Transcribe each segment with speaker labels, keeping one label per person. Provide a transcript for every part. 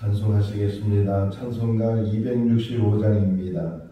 Speaker 1: 찬송하시겠습니다. 찬송가 265장입니다.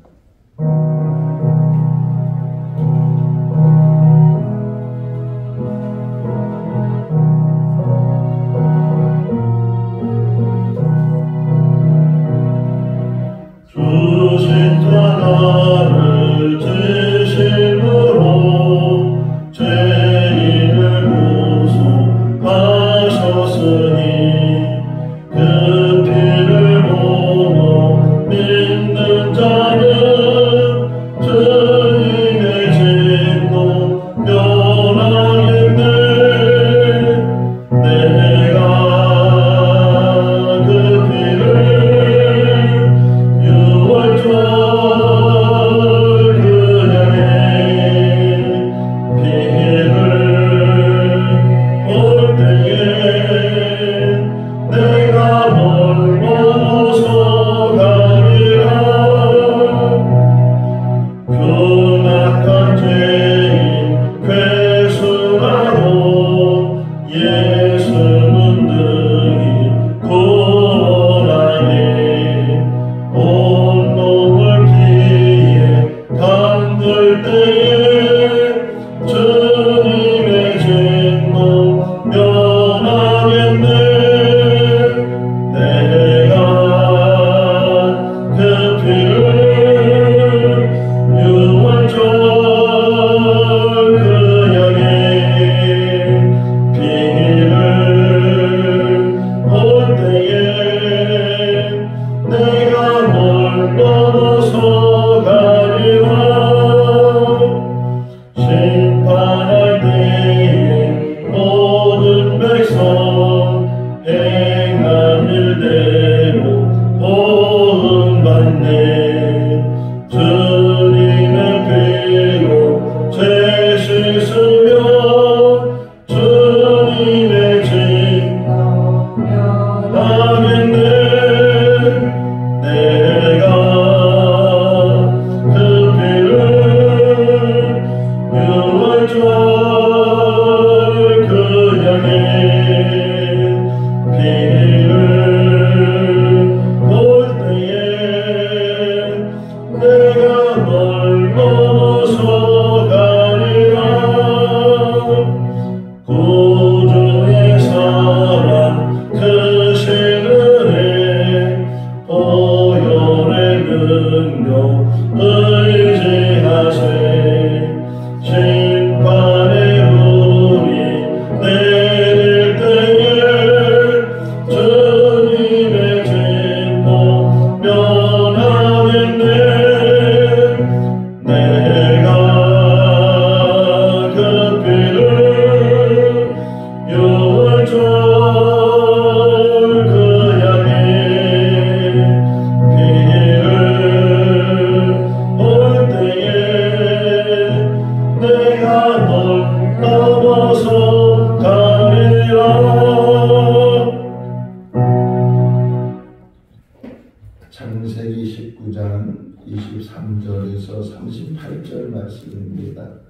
Speaker 1: 창세기 19장 23절에서 38절 말씀입니다.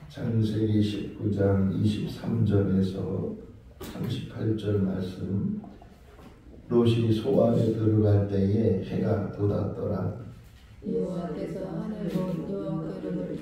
Speaker 1: 창세기 19장 23절에서 38절 말씀. 롯이 소안에 들어갈 때에 해가 돋았더라.
Speaker 2: 여호와께서 하늘로 여호와 기름을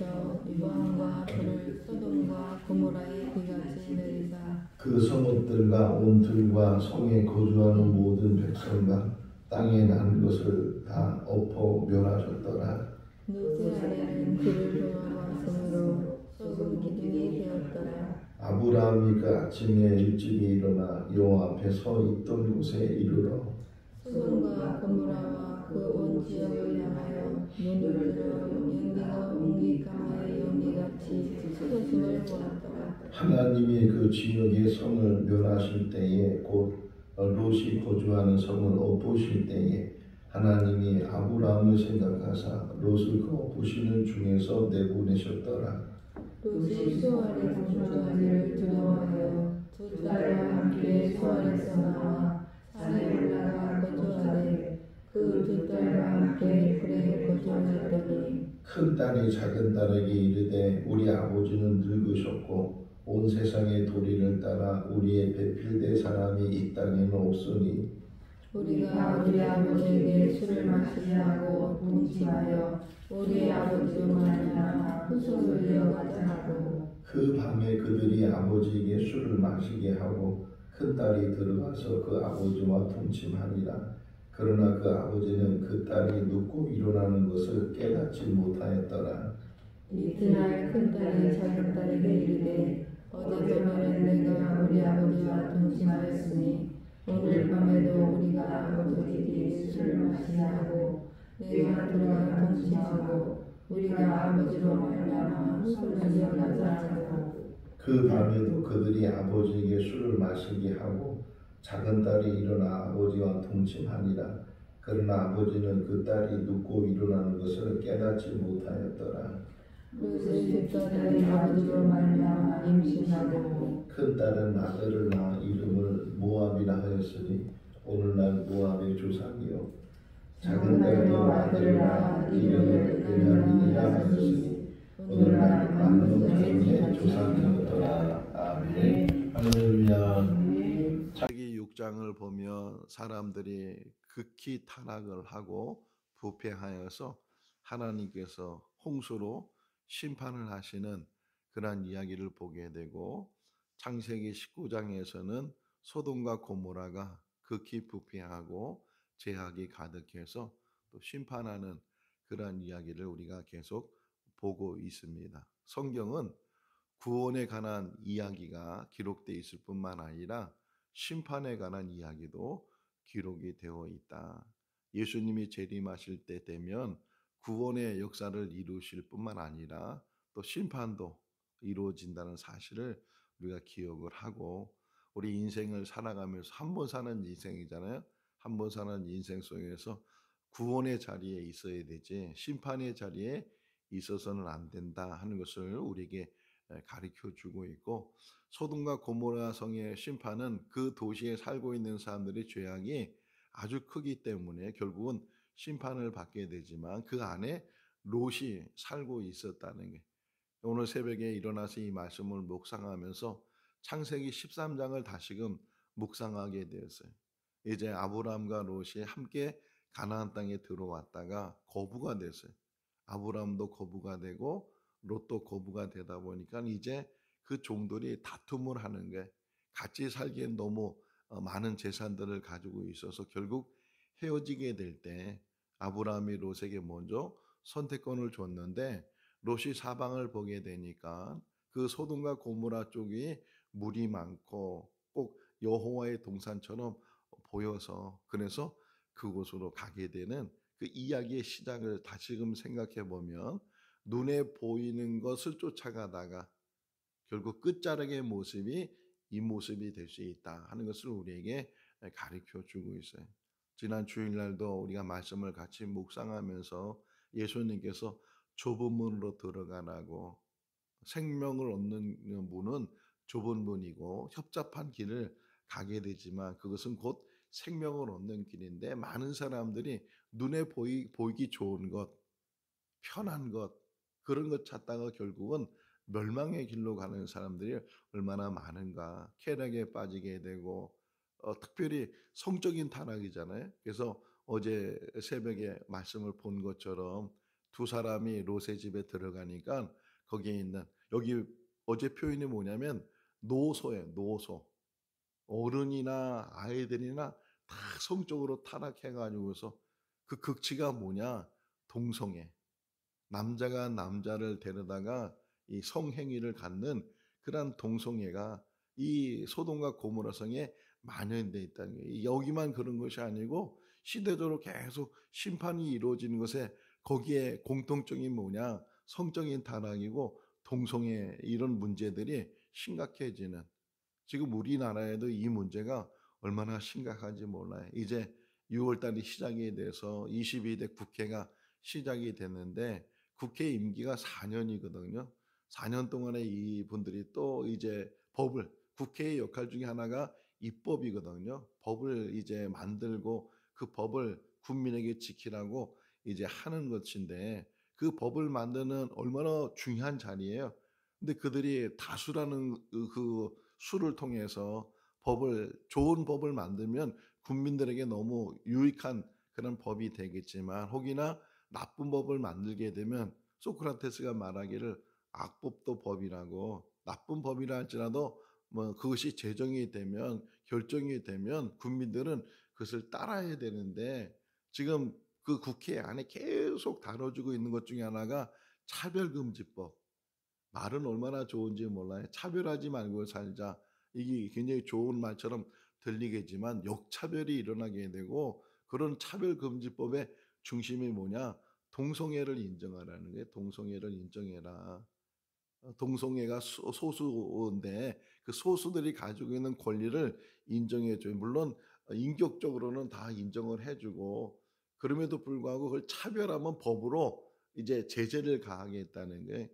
Speaker 2: 유황과 불을 소돔과 고모라에 비같이 내리사
Speaker 1: 그 성읍들과 온 들과 성에 거주하는 모든 백성과 땅에 난 것을 다 엎어 멸하셨더라.
Speaker 2: 롯의 아내는 그를 도망왔으므로 썩은 기둥이 되었더라.
Speaker 1: 아브라함이 그 아침에 일찍이 일어나 여호와 앞에 서 있던 곳에 이르러
Speaker 2: 소돔과 고모라와 그 온 지역을 향하여 문을 들어 연기가 옹기 강하의 연기같이 쏟아짐을 보았더라.
Speaker 1: 하나님이 그 지역의 성을 멸하실 때에 곧 롯이 거주하는 성을 엎으실 때에 하나님이 아브라함을 생각하사 롯을 그 엎으시는 중에서 내보내셨더라.
Speaker 2: 롯이 소알에 거주하기를 두려워하여 두 딸과 함께 소알에서 나와 산에 올라가 거주하되 그 두 딸과 함께 불에 거주하였더니
Speaker 1: 큰 딸이 작은 딸에게 이르되 우리 아버지는 늙으셨고 온 세상의 도리를 따라 우리의 배필될 사람이 이 땅에는 없으니
Speaker 2: 우리가 우리 아버지에게 술을 마시게 하고 동침하여 우리 아버지로 말미암아 후손을 이어가자 하고
Speaker 1: 그 밤에 그들이 아버지에게 술을 마시게 하고 큰딸이 들어가서 그 아버지와 동침하니라. 그러나 그 아버지는 그 딸이 눕고 일어나는 것을 깨닫지 못하였더라.
Speaker 2: 이튿날 큰딸이 작은딸에게 이르되 어제 저녁에 내가 우리 아버지와 동침하였으니 오늘 밤에도 우리가 아버지에게 술을 마시게 하고 내가 들어가 동침하고 우리가 아버지로 말미암아 후손을 이어가자 하고
Speaker 1: 그 밤에도 그들이 아버지에게 술을 마시게 하고 작은 딸이 일어나 아버지와 동침하니라. 그러나 아버지는 그 딸이 눕고 일어나는 것을 깨닫지 못하였더라.
Speaker 2: 롯의 두 딸이 아버지로 말미암아 임신하고
Speaker 1: 큰 딸은 아들을 낳아 이름을 모압이라 하였으니 오늘날 모압의 조상이요 작은 딸도 아들을 낳아 이름을 베냐민이라 하였으니 오늘날 만민의 조상이었더라. 아멘. 할렐루야. 자기 6장을 보며 사람들이 극히 타락을 하고 부패하여서 하나님께서 홍수로 심판을 하시는 그러한 이야기를 보게 되고, 창세기 19장에서는 소돔과 고모라가 극히 부패하고 죄악이 가득해서 또 심판하는 그러한 이야기를 우리가 계속 보고 있습니다. 성경은 구원에 관한 이야기가 기록되어 있을 뿐만 아니라 심판에 관한 이야기도 기록이 되어 있다. 예수님이 재림하실 때 되면 구원의 역사를 이루실 뿐만 아니라 또 심판도 이루어진다는 사실을 우리가 기억을 하고, 우리 인생을 살아가면서 한 번 사는 인생이잖아요. 한 번 사는 인생 속에서 구원의 자리에 있어야 되지 심판의 자리에 있어서는 안 된다 하는 것을 우리에게 가르쳐 주고 있고, 소돔과 고모라 성의 심판은 그 도시에 살고 있는 사람들의 죄악이 아주 크기 때문에 결국은 심판을 받게 되지만 그 안에 롯이 살고 있었다는 게, 오늘 새벽에 일어나서 이 말씀을 묵상하면서 창세기 13장을 다시금 묵상하게 되었어요. 이제 아브라함과 롯이 함께 가나안 땅에 들어왔다가 거부가 됐어요. 아브라함도 거부가 되고 롯도 거부가 되다 보니까 이제 그 종들이 다툼을 하는 게, 같이 살기엔 너무 많은 재산들을 가지고 있어서 결국 헤어지게 될 때 아브라함이 롯에게 먼저 선택권을 줬는데 롯이 사방을 보게 되니까 그 소돔과 고모라 쪽이 물이 많고 꼭 여호와의 동산처럼 보여서, 그래서 그곳으로 가게 되는 그 이야기의 시작을 다시금 생각해 보면 눈에 보이는 것을 쫓아가다가 결국 끝자락의 모습이 이 모습이 될 수 있다 하는 것을 우리에게 가르쳐 주고 있어요. 지난 주일날도 우리가 말씀을 같이 묵상하면서 예수님께서 좁은 문으로 들어가라고, 생명을 얻는 문은 좁은 문이고 협잡한 길을 가게 되지만 그것은 곧 생명을 얻는 길인데, 많은 사람들이 눈에 보이기 좋은 것, 편한 것, 그런 것 찾다가 결국은 멸망의 길로 가는 사람들이 얼마나 많은가. 쾌락에 빠지게 되고 특별히 성적인 타락이잖아요. 그래서 어제 새벽에 말씀을 본 것처럼 두 사람이 롯의 집에 들어가니까 거기에 있는, 여기 어제 표현이 뭐냐면 노소예요. 노소. 어른이나 아이들이나 다 성적으로 타락해가지고서 그 극치가 뭐냐, 동성애. 남자가 남자를 데려다가 이 성행위를 갖는 그런 동성애가 이 소돔과 고모라 성에 만연돼 있다는 거예요. 여기만 그런 것이 아니고 시대적으로 계속 심판이 이루어지는 것에 거기에 공통점이 뭐냐, 성적인 타락이고 동성애, 이런 문제들이 심각해지는, 지금 우리나라에도 이 문제가 얼마나 심각한지 몰라요. 이제 6월달이 시작이 돼서 22대 국회가 시작이 됐는데 국회 임기가 4년이거든요. 4년 동안에 이분들이 또 이제 법을, 국회의 역할 중에 하나가 입법이거든요. 법을 이제 만들고 그 법을 국민에게 지키라고 이제 하는 것인데, 그 법을 만드는 얼마나 중요한 자리예요. 근데 그들이 다수라는 그 수를 통해서 좋은 법을 만들면 국민들에게 너무 유익한 그런 법이 되겠지만 혹이나 나쁜 법을 만들게 되면 소크라테스가 말하기를 악법도 법이라고 나쁜 법이라 할지라도 뭐 그것이 제정이 되면 결정이 되면 국민들은 그것을 따라야 되는데 지금 그 국회 안에 계속 다뤄지고 있는 것 중에 하나가 차별금지법. 말은 얼마나 좋은지 몰라요. 차별하지 말고 살자. 이게 굉장히 좋은 말처럼 들리겠지만 역차별이 일어나게 되고 그런 차별금지법의 중심이 뭐냐? 동성애를 인정하라는 거예요. 동성애를 인정해라. 동성애가 소수인데 그 소수들이 가지고 있는 권리를 인정해 줘요. 물론 인격적으로는 다 인정을 해 주고 그럼에도 불구하고 그걸 차별하면 법으로 이제 제재를 가하겠다는 거예요.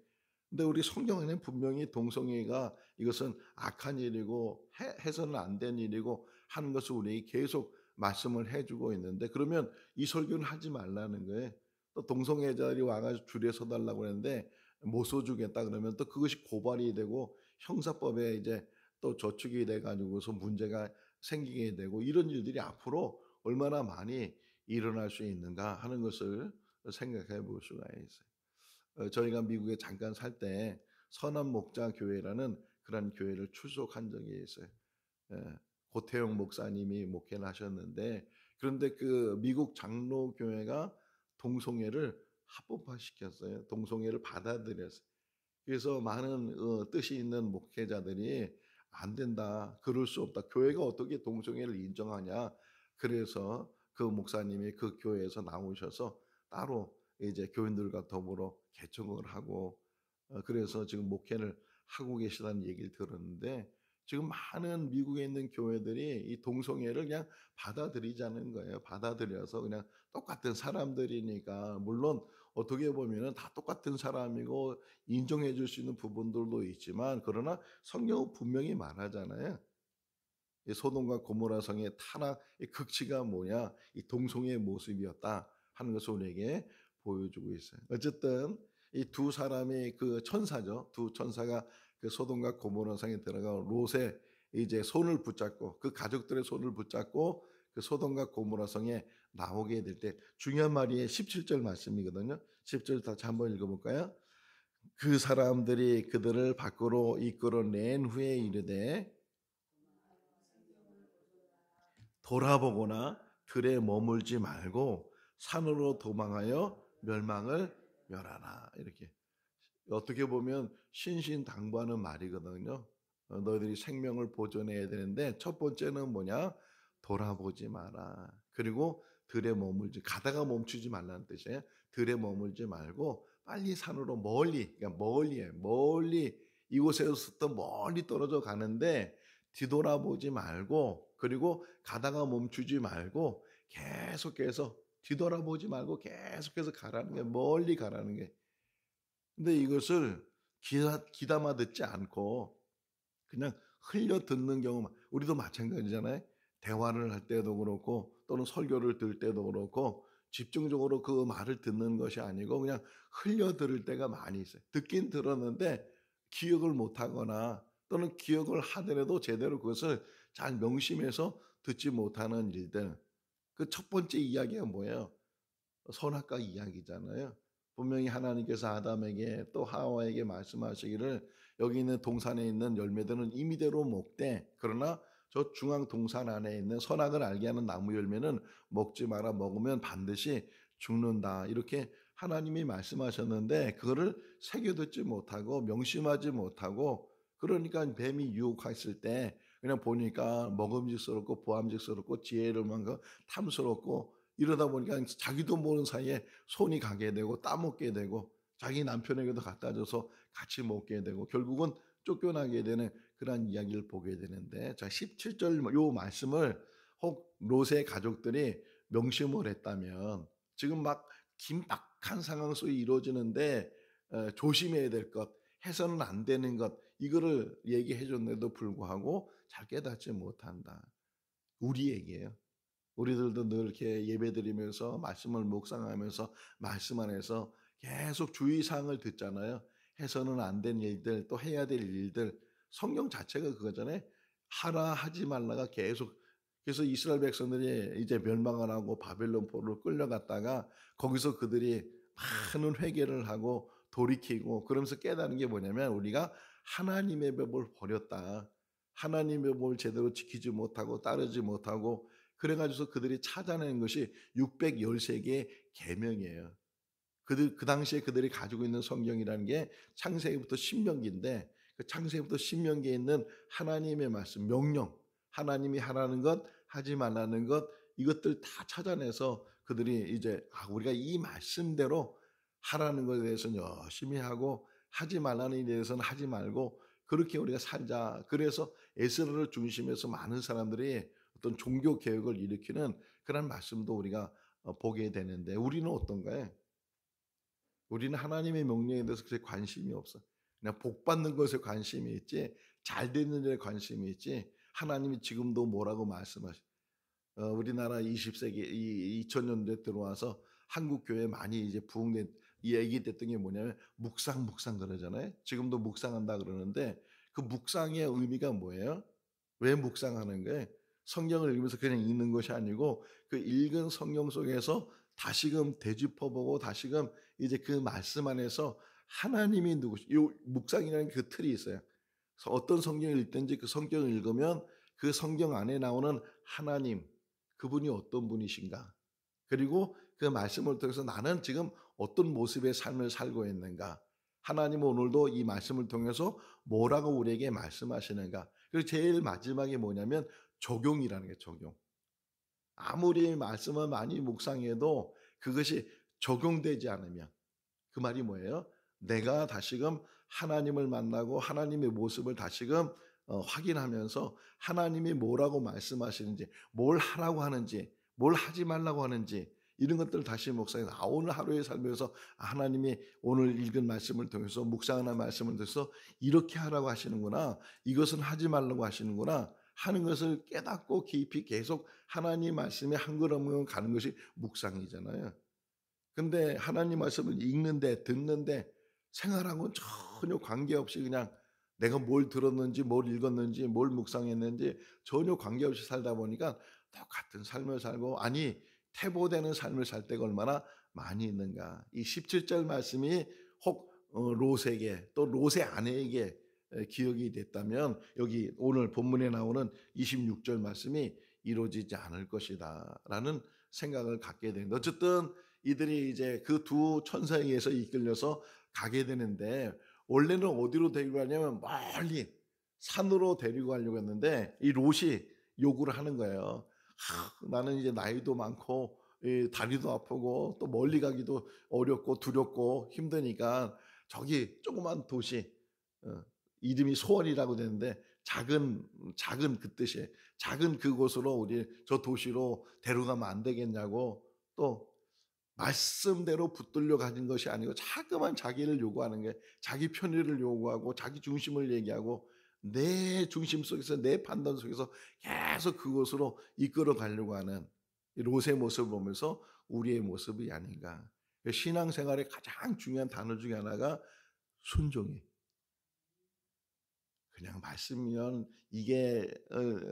Speaker 1: 근데 우리 성경에는 분명히 동성애가 이것은 악한 일이고 해서는 안 된 일이고 하는 것을 우리에게 계속 말씀을 해 주고 있는데 그러면 이 설교는 하지 말라는 거예요. 또 동성애자들이 와 가지고 줄에 서 달라고 했는데 못 써 주겠다 그러면 또 그것이 고발이 되고 형사법에 이제 또 저축이 돼 가지고서 문제가 생기게 되고 이런 일들이 앞으로 얼마나 많이 일어날 수 있는가 하는 것을 생각해 볼 수가 있어요. 저희가 미국에 잠깐 살 때 선한 목자 교회라는 그런 교회를 출석한 적이 있어요. 예. 고태영 목사님이 목회를 하셨는데 그런데 그 미국 장로교회가 동성애를 합법화시켰어요. 동성애를 받아들였어요. 그래서 많은 뜻이 있는 목회자들이 "안 된다. 그럴 수 없다. 교회가 어떻게 동성애를 인정하냐." 그래서 그 목사님이 그 교회에서 나오셔서 따로 이제 교인들과 더불어 개척을 하고 그래서 지금 목회를 하고 계시다는 얘기를 들었는데 지금 많은 미국에 있는 교회들이 이 동성애를 그냥 받아들이자는 거예요. 받아들여서 그냥 똑같은 사람들이니까 물론 어떻게 보면은 다 똑같은 사람이고 인정해 줄 수 있는 부분들도 있지만 그러나 성경은 분명히 말하잖아요. 이 소돔과 고모라 성의 타락의 극치가 뭐냐? 이 동성애의 모습이었다 하는 것을 우리에게 보여주고 있어요. 어쨌든 이 두 사람이 그 천사죠. 두 천사가 그 소돔과 고모라 성에 들어가 롯의 이제 손을 붙잡고 그 가족들의 손을 붙잡고 그 소돔과 고모라 성에 나오게 될 때 중요한 말이 17절 말씀이거든요. 10절 다시 한번 읽어 볼까요? 그 사람들이 그들을 밖으로 이끌어낸 후에 이르되 돌아보거나 들에 머물지 말고 산으로 도망하여 멸망을 멸하라. 이렇게 어떻게 보면 신신당부하는 말이거든요. 너희들이 생명을 보존해야 되는데 첫 번째는 뭐냐? 돌아보지 마라. 그리고 들에 머물지 가다가 멈추지 말라는 뜻이에요. 들에 머물지 말고 빨리 산으로 멀리 그러니까 멀리에 멀리 이곳에서부터 멀리 떨어져 가는데 뒤돌아보지 말고 그리고 가다가 멈추지 말고 계속해서 뒤돌아보지 말고 계속해서 가라는 게 멀리 가라는 게 근데 이것을 귀담아 듣지 않고 그냥 흘려 듣는 경우만 우리도 마찬가지잖아요. 대화를 할 때도 그렇고 또는 설교를 들을 때도 그렇고 집중적으로 그 말을 듣는 것이 아니고 그냥 흘려 들을 때가 많이 있어요. 듣긴 들었는데 기억을 못 하거나 또는 기억을 하더라도 제대로 그것을 잘 명심해서 듣지 못하는 일들. 그 첫 번째 이야기가 뭐예요? 선악과 이야기잖아요. 분명히 하나님께서 아담에게 또 하와에게 말씀하시기를 여기 있는 동산에 있는 열매들은 임의대로 먹되 그러나 저 중앙 동산 안에 있는 선악을 알게 하는 나무 열매는 먹지 마라 먹으면 반드시 죽는다. 이렇게 하나님이 말씀하셨는데 그거를 새겨듣지 못하고 명심하지 못하고 그러니까 뱀이 유혹했을 때 그냥 보니까 먹음직스럽고 보암직스럽고 지혜를 만큼 탐스럽고 이러다 보니까 자기도 모르는 사이에 손이 가게 되고 따먹게 되고 자기 남편에게도 갖다 줘서 같이 먹게 되고 결국은 쫓겨나게 되는 그런 이야기를 보게 되는데 자 17절 요 말씀을 혹 롯의 가족들이 명심을 했다면 지금 막 긴박한 상황 속에 이루어지는데 조심해야 될 것, 해서는 안 되는 것 이거를 얘기해 줬는데도 불구하고 잘 깨닫지 못한다. 우리에게요. 우리들도 늘 이렇게 예배드리면서 말씀을 묵상하면서 말씀 안에서 계속 주의사항을 듣잖아요. 해서는 안 된 일들 또 해야 될 일들 성경 자체가 그거잖아요. 하라 하지 말라가 계속 그래서 이스라엘 백성들이 이제 멸망을 하고 바벨론 포로로 끌려갔다가 거기서 그들이 많은 회개를 하고 돌이키고 그러면서 깨달은 게 뭐냐면 우리가 하나님의 법을 버렸다. 하나님의 법을 제대로 지키지 못하고 따르지 못하고 그래가지고 그들이 찾아낸 것이 613개의 계명이에요. 그 당시에 그들이 가지고 있는 성경이라는 게 창세기부터 신명기인데 그 창세기부터 신명기에 있는 하나님의 말씀, 명령, 하나님이 하라는 것, 하지 말라는 것, 이것들 다 찾아내서 그들이 이제 우리가 이 말씀대로 하라는 것에 대해서는 열심히 하고 하지 말라는 일에 대해서는 하지 말고 그렇게 우리가 살자. 그래서 에스라를 중심해서 많은 사람들이 어떤 종교 개혁을 일으키는 그런 말씀도 우리가 보게 되는데 우리는 어떤가요? 우리는 하나님의 명령에 대해서 그렇게 관심이 없어. 그냥 복 받는 것에 관심이 있지, 잘 되는 일에 관심이 있지, 하나님이 지금도 뭐라고 말씀하시. 우리나라 20세기, 2000년대 들어와서 한국 교회 많이 이제 부흥된, 이 얘기됐던 게 뭐냐면, 묵상 그러잖아요. 지금도 묵상한다 그러는데, 그 묵상의 의미가 뭐예요? 왜 묵상하는 거예요? 성경을 읽으면서 그냥 읽는 것이 아니고, 그 읽은 성경 속에서 다시금 되짚어보고 다시금 이제 그 말씀 안에서 하나님이 누구시, 이 묵상이라는 그 틀이 있어요. 그래서 어떤 성경을 읽든지 그 성경을 읽으면 그 성경 안에 나오는 하나님, 그분이 어떤 분이신가? 그리고 그 말씀을 통해서 나는 지금 어떤 모습의 삶을 살고 있는가? 하나님은 오늘도 이 말씀을 통해서 뭐라고 우리에게 말씀하시는가? 그리고 제일 마지막에 뭐냐면 적용이라는 게 적용. 아무리 말씀을 많이 묵상해도 그것이 적용되지 않으면 그 말이 뭐예요? 내가 다시금 하나님을 만나고 하나님의 모습을 다시금 확인하면서 하나님이 뭐라고 말씀하시는지, 뭘 하라고 하는지, 뭘 하지 말라고 하는지 이런 것들을 다시 묵상해서 오늘 하루의 삶에서 하나님이 오늘 읽은 말씀을 통해서 묵상하는 말씀을 통해서 이렇게 하라고 하시는구나, 이것은 하지 말라고 하시는구나 하는 것을 깨닫고 깊이 계속 하나님 말씀에 한 걸음을 가는 것이 묵상이잖아요. 근데 하나님 말씀을 읽는데 듣는데 생활하고는 전혀 관계없이 그냥 내가 뭘 들었는지 뭘 읽었는지 뭘 묵상했는지 전혀 관계없이 살다 보니까 똑같은 삶을 살고, 아니 퇴보되는 삶을 살 때가 얼마나 많이 있는가. 이 17절 말씀이 혹 롯에게 또 롯의 아내에게 기억이 됐다면 여기 오늘 본문에 나오는 26절 말씀이 이루어지지 않을 것이다 라는 생각을 갖게 되는데, 어쨌든 이들이 이제 그 두 천사에 의해서 이끌려서 가게 되는데 원래는 어디로 데리고 가냐면 멀리 산으로 데리고 가려고 했는데 이 롯이 요구를 하는 거예요. 나는 이제 나이도 많고 다리도 아프고 또 멀리 가기도 어렵고 두렵고 힘드니까 저기 조그만 도시, 이름이 소원이라고 되는데 작은 그 뜻이에요. 작은 그곳으로 우리 저 도시로 데려가면 안 되겠냐고, 또 말씀대로 붙들려 가진 것이 아니고 자꾸만 자기를 요구하는 게, 자기 편의를 요구하고 자기 중심을 얘기하고 내 중심 속에서 내 판단 속에서 계속 그곳으로 이끌어 가려고 하는 롯의 모습을 보면서 우리의 모습이 아닌가. 신앙생활의 가장 중요한 단어 중에 하나가 순종이에요. 그냥 말씀이면 이게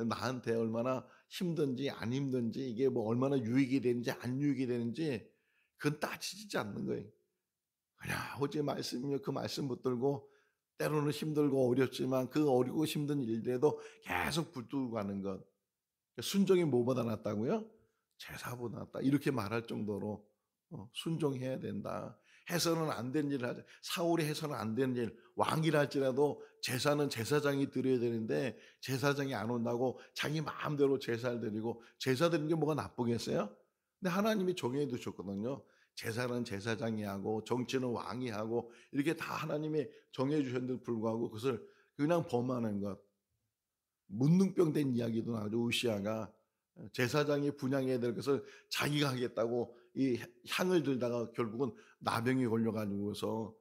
Speaker 1: 나한테 얼마나 힘든지 안 힘든지, 이게 뭐 얼마나 유익이 되는지 안 유익이 되는지 그건 따지지 않는 거예요. 그냥 오직 말씀이면 그 말씀 붙들고 때로는 힘들고 어렵지만 그 어렵고 힘든 일들에도 계속 붙들고 가는 것. 순종이 뭐보다 낫다고요? 제사보다 낫다. 이렇게 말할 정도로 순종해야 된다. 해서는 안 된 일을 하자. 사울이 해서는 안 되는 일, 왕이라 할지라도 제사는 제사장이 드려야 되는데 제사장이 안 온다고 자기 마음대로 제사를 드리고, 제사 드리는 게 뭐가 나쁘겠어요? 근데 하나님이 정해 두셨거든요. 제사는 제사장이 하고 정치는 왕이 하고 이렇게 다 하나님이 정해 주셨는데도 불구하고 그것을 그냥 범하는 것. 문둥병된 이야기도 나오죠. 우시아가 제사장이 분향해야 될 것을 자기가 하겠다고 이 향을 들다가 결국은 나병이 걸려가지고서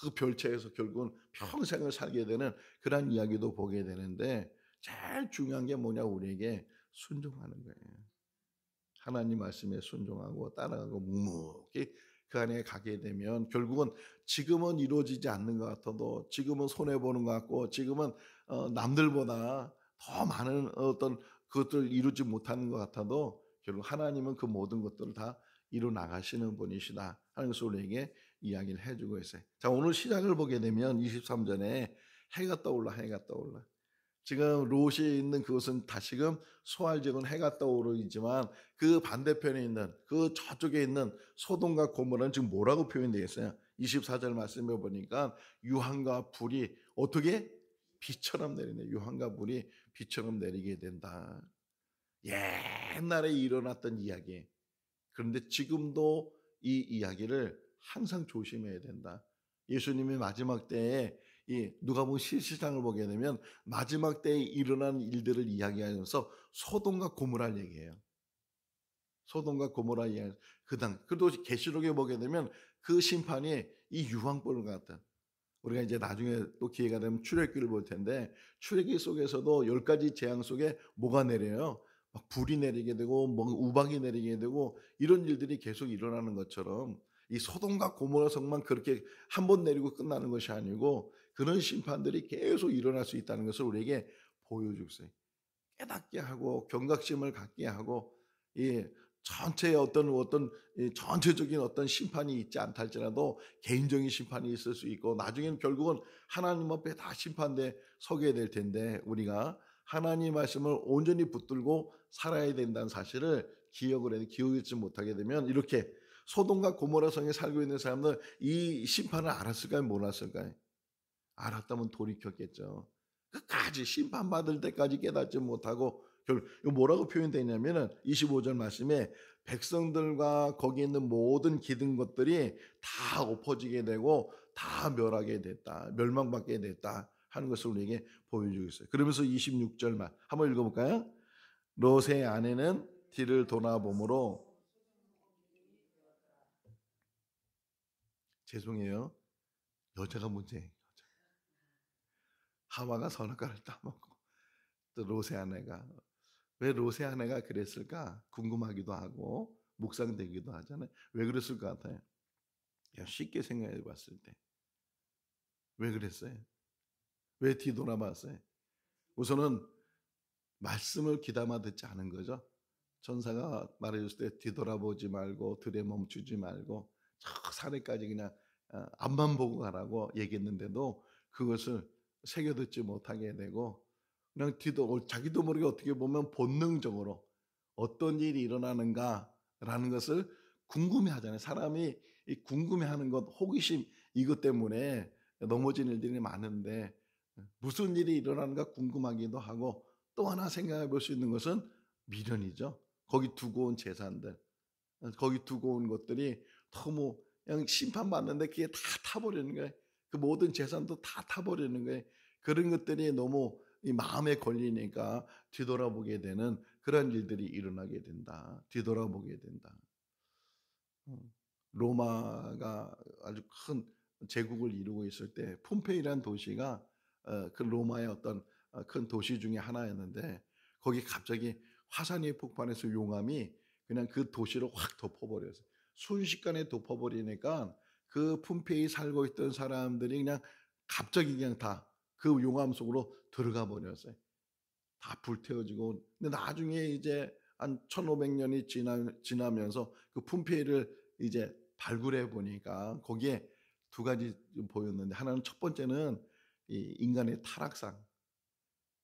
Speaker 1: 그 별채에서 결국은 평생을 살게 되는 그런 이야기도 보게 되는데, 제일 중요한 게 뭐냐, 우리에게 순종하는 거예요. 하나님 말씀에 순종하고 따라가고 묵묵히 그 안에 가게 되면 결국은 지금은 이루어지지 않는 것 같아도, 지금은 손해보는 것 같고, 지금은 남들보다 더 많은 어떤 그것들을 이루지 못하는 것 같아도 결국 하나님은 그 모든 것들을 다 이루 나가시는 분이시다 하는 것을 우리에게 이야기를 해주고 있어요. 자, 오늘 시작을 보게 되면 23절에 해가 떠올라, 해가 떠올라. 지금 롯이 있는 그곳은 다시금 소알지역은 해가 떠오르지만 그 반대편에 있는 그 저쪽에 있는 소돔과 고모라는 지금 뭐라고 표현되어 있어요? 24절 말씀해 보니까 유황과 불이 어떻게? 비처럼 내리네. 유황과 불이 비처럼 내리게 된다. 옛날에 일어났던 이야기. 그런데 지금도 이 이야기를 항상 조심해야 된다. 예수님이 마지막 때에 이 누가복음 실시장을 보게 되면 마지막 때에 일어난 일들을 이야기하면서 소돔과 고모라를 얘기해요. 소돔과 고모라 이야기. 그래도 계시록에 보게 되면 그 심판이 이 유황불 같은, 우리가 이제 나중에 또 기회가 되면 출애굽기를 볼 텐데 출애굽기 속에서도 10가지 재앙 속에 뭐가 내려요? 막 불이 내리게 되고 뭐 우박이 내리게 되고 이런 일들이 계속 일어나는 것처럼 이 소돔과 고모라 성만 그렇게 한 번 내리고 끝나는 것이 아니고 그런 심판들이 계속 일어날 수 있다는 것을 우리에게 보여주고 있어요. 깨닫게 하고 경각심을 갖게 하고 이 전체의 어떤 전체적인 어떤 심판이 있지 않다 할지라도 개인적인 심판이 있을 수 있고 나중에는 결국은 하나님 앞에 다 심판대 서게 될 텐데 우리가 하나님 말씀을 온전히 붙들고 살아야 된다는 사실을 기억을 못하게 되면 이렇게 소돔과 고모라 성에 살고 있는 사람들 이 심판을 알았을까요? 몰랐을까요? 알았다면 돌이켰겠죠. 끝까지 심판받을 때까지 깨닫지 못하고 결국 뭐라고 표현되어 있냐면은 25절 말씀에 백성들과 거기 있는 모든 기든 것들이 다 엎어지게 되고 다 멸하게 됐다. 멸망받게 됐다 하는 것을 우리에게 보여주고 있어요. 그러면서 26절 말 한번 읽어볼까요? 롯의 아내는 뒤를 돌아보므로 죄송해요. 여자가 문제예요. 하와가 선악과를 따먹고 또 롯의 아내가 왜 롯의 아내가 그랬을까 궁금하기도 하고 묵상되기도 하잖아요. 왜 그랬을 것 같아요? 쉽게 생각해 봤을 때 왜 그랬어요? 왜 뒤돌아봤어요? 우선은 말씀을 귀담아 듣지 않은 거죠. 천사가 말해줬을 때 뒤돌아보지 말고 들에 멈추지 말고 저 산에까지 그냥 앞만 보고 가라고 얘기했는데도 그것을 새겨 듣지 못하게 되고 그냥 자기도 모르게 어떻게 보면 본능적으로 어떤 일이 일어나는가라는 것을 궁금해하잖아요. 사람이 이 궁금해하는 것, 호기심 이것 때문에 넘어진 일들이 많은데 무슨 일이 일어나는가 궁금하기도 하고 또 하나 생각해 볼 수 있는 것은 미련이죠. 거기 두고 온 재산들, 거기 두고 온 것들이 너무 그냥 심판받는데 그게 다 타버리는 거예요. 그 모든 재산도 다 타버리는 거예요. 그런 것들이 너무 이 마음에 걸리니까 뒤돌아보게 되는 그런 일들이 일어나게 된다. 뒤돌아보게 된다. 로마가 아주 큰 제국을 이루고 있을 때 폼페이라는 도시가 그 로마의 어떤 큰 도시 중에 하나였는데 거기 갑자기 화산이 폭발해서 용암이 그냥 그 도시를 확 덮어버렸어요. 순식간에 덮어버리니까 그 폼페이 살고 있던 사람들이 그냥 갑자기 그냥 다 그 용암 속으로 들어가 버렸어요. 다 불태워지고 근데 나중에 이제 한 1500년이 지나면서 그 폼페이를 이제 발굴해 보니까 거기에 두 가지 보였는데 하나는 첫 번째는 이 인간의 타락상.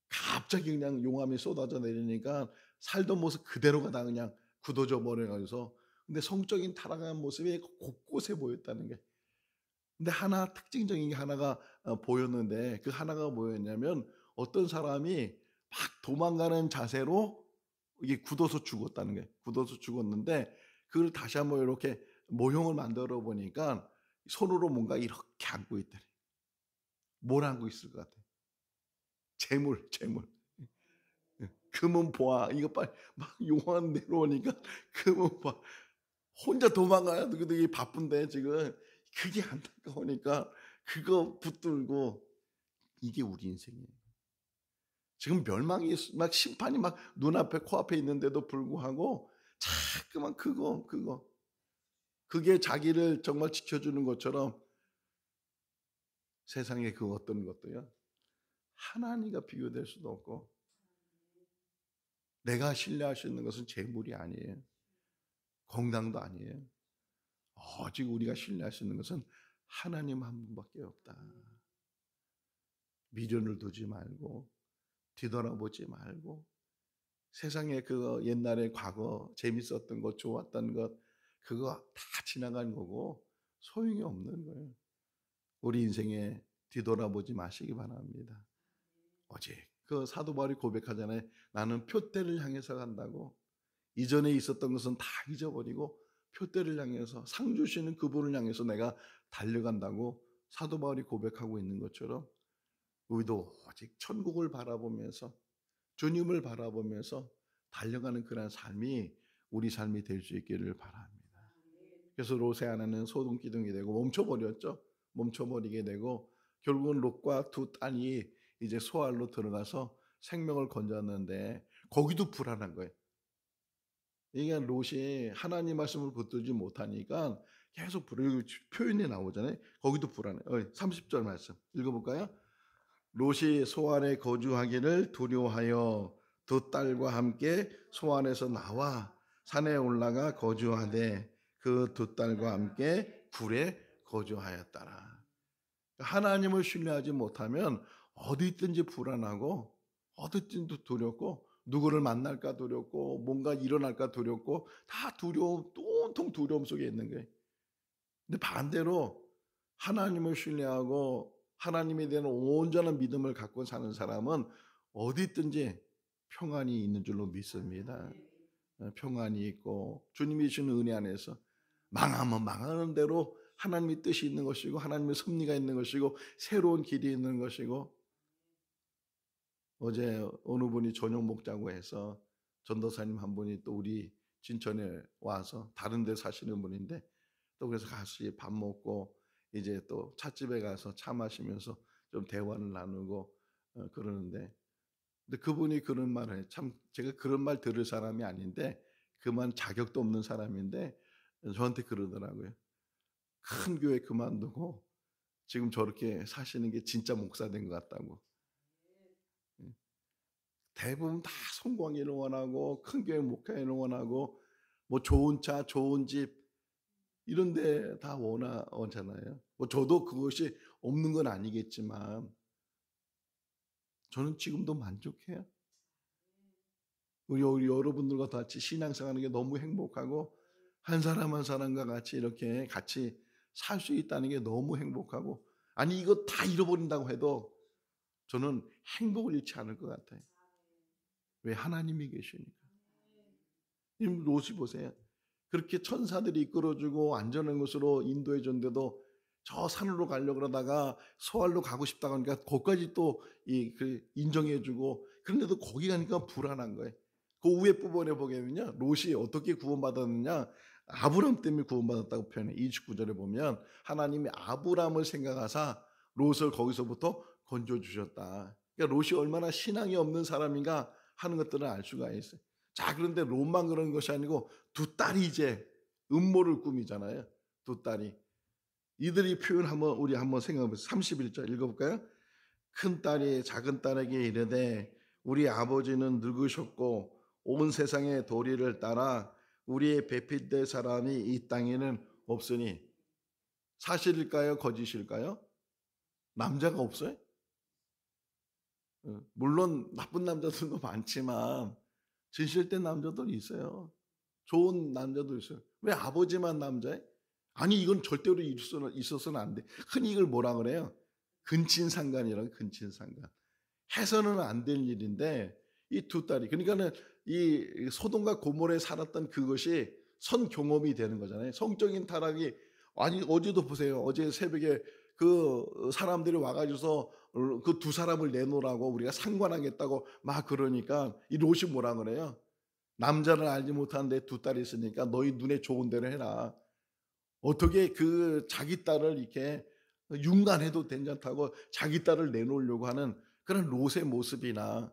Speaker 1: 갑자기 그냥 용암이 쏟아져 내리니까 살던 모습 그대로가 다 그냥 굳어져 버려서 근데 성적인 타락한 모습이 곳곳에 보였다는 게. 근데 하나 특징적인 게 하나가 보였는데 그 하나가 뭐였냐면 어떤 사람이 막 도망가는 자세로 이게 굳어서 죽었다는 거예요. 굳어서 죽었는데 그걸 다시 한번 이렇게 모형을 만들어 보니까 손으로 뭔가 이렇게 안고 있더래. 뭘 안고 있을 것 같아? 재물. 금은 보아. 이거 빨리 막 용암 내려오니까 금은 보아. 혼자 도망가야 되게 바쁜데 지금 그게 안타까우니까 그거 붙들고 이게 우리 인생이에요. 지금 멸망이 막 심판이 막 눈앞에 코앞에 있는데도 불구하고 자꾸만 그게 자기를 정말 지켜주는 것처럼 세상에 그 어떤 것도요 하나님과 비교될 수도 없고 내가 신뢰할 수 있는 것은 재물이 아니에요. 건강도 아니에요. 오직 우리가 신뢰할 수 있는 것은 하나님 한 분밖에 없다. 미련을 두지 말고 뒤돌아보지 말고 세상에 그 옛날에 과거 재밌었던 것, 좋았던 것 그거 다 지나간 거고 소용이 없는 거예요. 우리 인생에 뒤돌아보지 마시기 바랍니다. 오직 그 사도 바울이 고백하잖아요. 나는 표대를 향해서 간다고. 이전에 있었던 것은 다 잊어버리고 표대를 향해서 상 주시는 그분을 향해서 내가 달려간다고 사도 바울이 고백하고 있는 것처럼 우리도 오직 천국을 바라보면서 주님을 바라보면서 달려가는 그런 삶이 우리 삶이 될 수 있기를 바랍니다. 그래서 롯의 아내는 소동기둥이 되고 멈춰버렸죠. 멈춰버리게 되고 결국은 롯과 두 딸이 이제 소알로 들어가서 생명을 건졌는데 거기도 불안한 거예요. 이게 롯이 하나님 말씀을 붙들지 못하니까 계속 표현이 나오잖아요. 거기도 불안해. 30절 말씀 읽어볼까요? 롯이 소안에 거주하기를 두려워하여 두 딸과 함께 소안에서 나와 산에 올라가 거주하되 그 두 딸과 함께 굴에 거주하였더라. 하나님을 신뢰하지 못하면 어디 있든지 불안하고 어디 있든지 두렵고 누구를 만날까 두렵고 뭔가 일어날까 두렵고 다 두려움, 온통 두려움 속에 있는 거예요. 근데 반대로 하나님을 신뢰하고 하나님에 대한 온전한 믿음을 갖고 사는 사람은 어디 있든지 평안이 있는 줄로 믿습니다. 평안이 있고 주님이 주시는 은혜 안에서 망하면 망하는 대로 하나님의 뜻이 있는 것이고 하나님의 섭리가 있는 것이고 새로운 길이 있는 것이고 어제 어느 분이 저녁 먹자고 해서 전도사님 한 분이 또 우리 진천에 와서 다른 데 사시는 분인데 또 그래서 같이 밥 먹고 이제 또 찻집에 가서 차 마시면서 좀 대화를 나누고 그러는데 근데 그분이 그런 말을 해요. 참 제가 그런 말 들을 사람이 아닌데 그만 자격도 없는 사람인데 저한테 그러더라고요. 큰 교회 그만두고 지금 저렇게 사시는 게 진짜 목사 된 것 같다고. 대부분 다 성공하기를 원하고 큰 교회 목회를 원하고 뭐 좋은 차, 좋은 집 이런 데 다 원하잖아요. 뭐 저도 그것이 없는 건 아니겠지만 저는 지금도 만족해요. 우리 여러분들과 같이 신앙생활하는 게 너무 행복하고 한 사람 한 사람과 같이 이렇게 같이 살 수 있다는 게 너무 행복하고 아니 이거 다 잃어버린다고 해도 저는 행복을 잃지 않을 것 같아요. 왜? 하나님이 계시니까. 롯이 보세요. 그렇게 천사들이 이끌어주고 안전한 곳으로 인도해 줬는데도 저 산으로 가려고 그러다가 소알로 가고 싶다고 하니까 거기까지 또 인정해 주고 그런데도 거기 가니까 불안한 거예요. 그 위에 부분에 보면요. 롯이 어떻게 구원받았느냐. 아브람 때문에 구원받았다고 표현해. 29절에 보면 하나님이 아브람을 생각하사 롯을 거기서부터 건져주셨다. 그러니까 롯이 얼마나 신앙이 없는 사람인가 하는 것들을 알 수가 있어요. 자, 그런데 롯만 그런 것이 아니고 두 딸이 이제 음모를 꾸미잖아요. 두 딸이. 이들이 표현하면 우리 한번 생각해보세요. 31절 읽어볼까요? 큰 딸이 작은 딸에게 이르되 우리 아버지는 늙으셨고 온 세상의 도리를 따라 우리의 배필될 사람이 이 땅에는 없으니 사실일까요? 거짓일까요? 남자가 없어요? 물론 나쁜 남자들도 많지만 진실된 남자들이 있어요. 좋은 남자도 있어요. 왜 아버지만 남자예요? 아니 이건 절대로 있어서는 안 돼. 흔히 이걸 뭐라 그래요? 근친상간이라고. 근친상간. 해서는 안 될 일인데 이 두 딸이 그러니까는 이 소돔과 고모라에 살았던 그것이 선 경험이 되는 거잖아요. 성적인 타락이 아니 어제도 보세요. 어제 새벽에 그 사람들이 와가지고서 그 두 사람을 내놓으라고 우리가 상관하겠다고 막 그러니까 이 롯이 뭐라 그래요? 남자를 알지 못하는데 두 딸이 있으니까 너희 눈에 좋은 대로 해라. 어떻게 그 자기 딸을 이렇게 윤간해도 괜찮다고 자기 딸을 내놓으려고 하는 그런 롯의 모습이나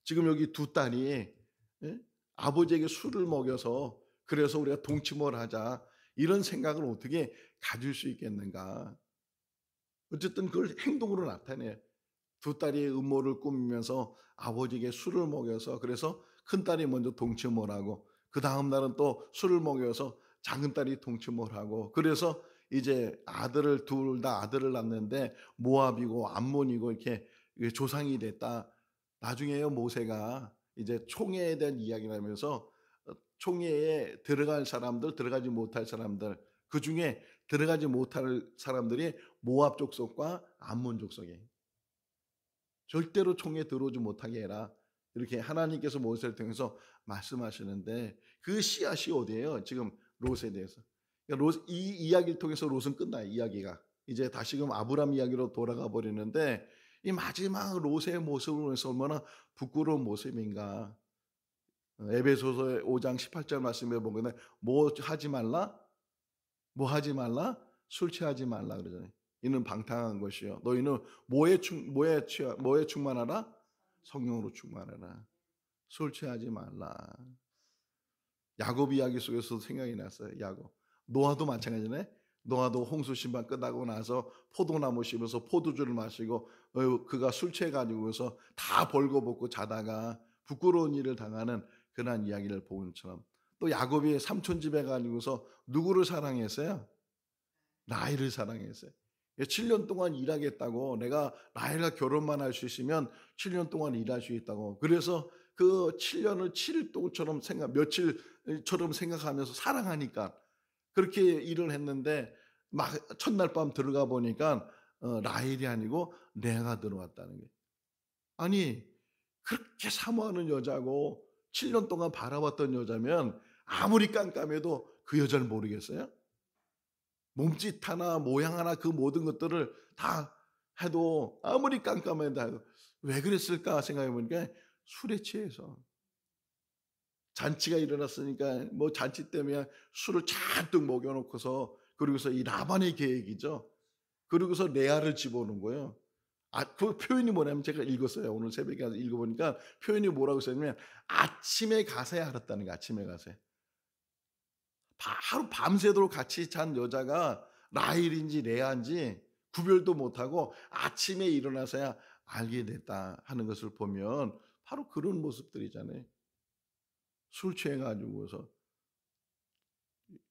Speaker 1: 지금 여기 두 딸이 아버지에게 술을 먹여서 그래서 우리가 동침을 하자 이런 생각을 어떻게 가질 수 있겠는가. 어쨌든 그걸 행동으로 나타내요. 두 딸이 음모를 꾸미면서 아버지에게 술을 먹여서 그래서 큰딸이 먼저 동침을 하고 그 다음 날은 또 술을 먹여서 작은딸이 동침을 하고 그래서 이제 아들을 둘 다 아들을 낳는데 모압이고 암몬이고 이렇게 조상이 됐다. 나중에요 모세가 이제 총회에 대한 이야기를 하면서 총회에 들어갈 사람들 들어가지 못할 사람들 그중에 들어가지 못할 사람들이 모압 족속과 암몬 족속이에요. 절대로 총회에 들어오지 못하게 해라. 이렇게 하나님께서 모세를 통해서 말씀하시는데 그 씨앗이 어디예요? 지금 롯에 대해서. 그러니까 이 이야기를 통해서 롯은 끝나요. 이야기가. 이제 다시금 아브람 이야기로 돌아가 버리는데 이 마지막 롯의 모습을 보면서 얼마나 부끄러운 모습인가. 에베소서 5장 18절 말씀에 보면 뭐 하지 말라? 뭐 하지 말라? 술 취하지 말라 그러잖아요. 이는 방탕한 것이요. 너희는 뭐에 충만하라? 성령으로 충만하라. 술 취하지 말라. 야곱 이야기 속에서도 생각이 났어요. 야곱. 노아도 마찬가지네. 노아도 홍수 심판 끝나고 나서 포도나무 씹어서 포도주를 마시고 그가 술 취해가지고서 다 벌거벗고 자다가 부끄러운 일을 당하는 그런 이야기를 본 것처럼 또 야곱이 삼촌 집에 가지고서 누구를 사랑했어요? 라헬을 사랑했어요. 7년 동안 일하겠다고 내가 라헬과 결혼만 할 수 있으면 7년 동안 일할 수 있다고. 그래서 그 7년을 7일동처럼 며칠처럼 생각하면서 사랑하니까 그렇게 일을 했는데 막 첫날 밤 들어가 보니까 라헬이 아니고 레아가 들어왔다는 거예요. 아니 그렇게 사모하는 여자고 7년 동안 바라봤던 여자면 아무리 깜깜해도 그 여자를 모르겠어요? 몸짓 하나 모양 하나 그 모든 것들을 다 해도 아무리 깜깜해도 왜 그랬을까 생각해 보니까 술에 취해서 잔치가 일어났으니까 뭐 잔치 때문에 술을 잔뜩 먹여놓고서 그리고서 이 라반의 계획이죠. 그리고서 레아를 집어넣은 거예요. 그 표현이 뭐냐면 제가 읽었어요. 오늘 새벽에 가서 읽어보니까 표현이 뭐라고 썼냐면 아침에 가서야 알았다는 거예요. 아침에 가서야. 하루 밤새도록 같이 잔 여자가 라헬인지 레아인지 구별도 못하고 아침에 일어나서야 알게 됐다 하는 것을 보면 바로 그런 모습들이잖아요. 술 취해가지고서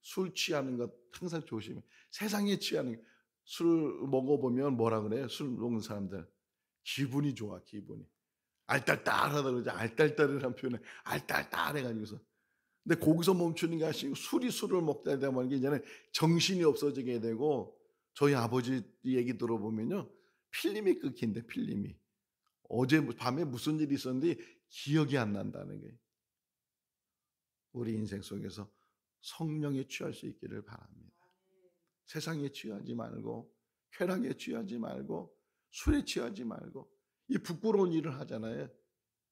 Speaker 1: 술 취하는 것 항상 조심해. 세상에 취하는 것. 술 먹어보면 뭐라 그래요? 술 먹는 사람들 기분이 좋아. 기분이 알딸딸하다 그러죠. 알딸딸이라는 표현에 알딸딸해가지고서 근데 거기서 멈추는 게 아니고 술을 먹다 보면 이제는 정신이 없어지게 되고 저희 아버지 얘기 들어보면요 필름이 끊긴대. 필름이 어제 밤에 무슨 일이 있었는지 기억이 안 난다는 거예요. 우리 인생 속에서 성령에 취할 수 있기를 바랍니다. 세상에 취하지 말고 쾌락에 취하지 말고 술에 취하지 말고 이 부끄러운 일을 하잖아요.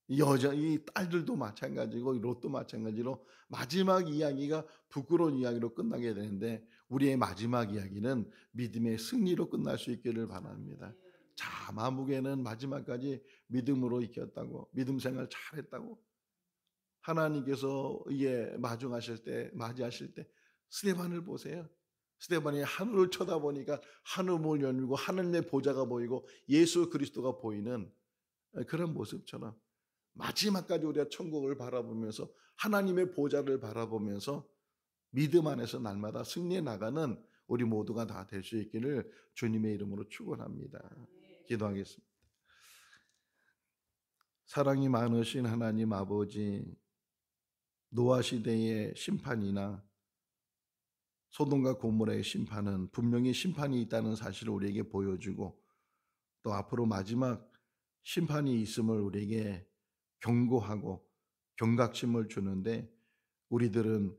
Speaker 1: 이 딸들도 마찬가지고 롯도 마찬가지로 마지막 이야기가 부끄러운 이야기로 끝나게 되는데 우리의 마지막 이야기는 믿음의 승리로 끝날 수 있기를 바랍니다. 자, 마무개는 마지막까지 믿음으로 이겼다고 믿음 생활 잘했다고 하나님께서 맞이하실 때 스데반을 보세요. 스데반이 하늘을 쳐다보니까 하늘문을 열리고 하늘의 보좌가 보이고 예수 그리스도가 보이는 그런 모습처럼 마지막까지 우리가 천국을 바라보면서 하나님의 보좌를 바라보면서 믿음 안에서 날마다 승리해 나가는 우리 모두가 다 될 수 있기를 주님의 이름으로 축원합니다. 기도하겠습니다. 사랑이 많으신 하나님 아버지, 노아 시대의 심판이나 소돔과 고모라의 심판은 분명히 심판이 있다는 사실을 우리에게 보여주고 또 앞으로 마지막 심판이 있음을 우리에게 경고하고 경각심을 주는데 우리들은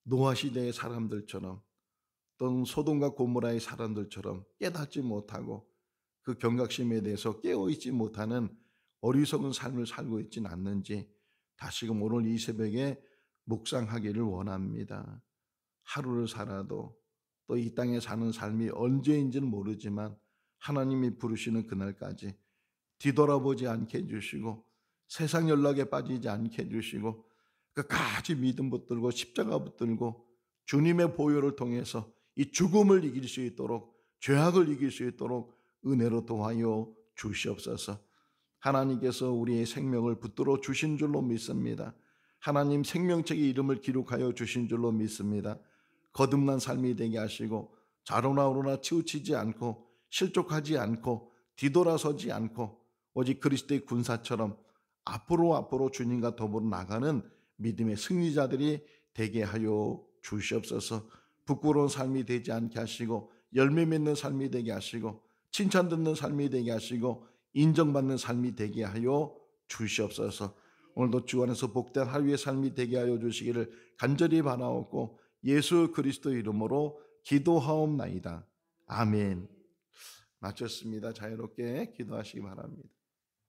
Speaker 1: 노아 시대의 사람들처럼 또는 소돔과 고모라의 사람들처럼 깨닫지 못하고 그 경각심에 대해서 깨어있지 못하는 어리석은 삶을 살고 있지는 않는지 다시금 오늘 이 새벽에 묵상하기를 원합니다. 하루를 살아도 또 이 땅에 사는 삶이 언제인지는 모르지만 하나님이 부르시는 그날까지 뒤돌아보지 않게 해주시고 세상 연락에 빠지지 않게 해주시고 끝까지 믿음 붙들고 십자가 붙들고 주님의 보혈을 통해서 이 죽음을 이길 수 있도록 죄악을 이길 수 있도록 은혜로 도와여 주시옵소서. 하나님께서 우리의 생명을 붙들어 주신 줄로 믿습니다. 하나님 생명책의 이름을 기록하여 주신 줄로 믿습니다. 거듭난 삶이 되게 하시고 좌로나 우로나 치우치지 않고 실족하지 않고 뒤돌아서지 않고 오직 그리스도의 군사처럼 앞으로 주님과 더불어 나가는 믿음의 승리자들이 되게 하여 주시옵소서. 부끄러운 삶이 되지 않게 하시고 열매 맺는 삶이 되게 하시고 칭찬 듣는 삶이 되게 하시고 인정받는 삶이 되게 하여 주시옵소서. 오늘도 주 안에서 복된 하루의 삶이 되게 하여 주시기를 간절히 바라옵고 예수 그리스도 이름으로 기도하옵나이다. 아멘. 마쳤습니다. 자유롭게 기도하시기 바랍니다.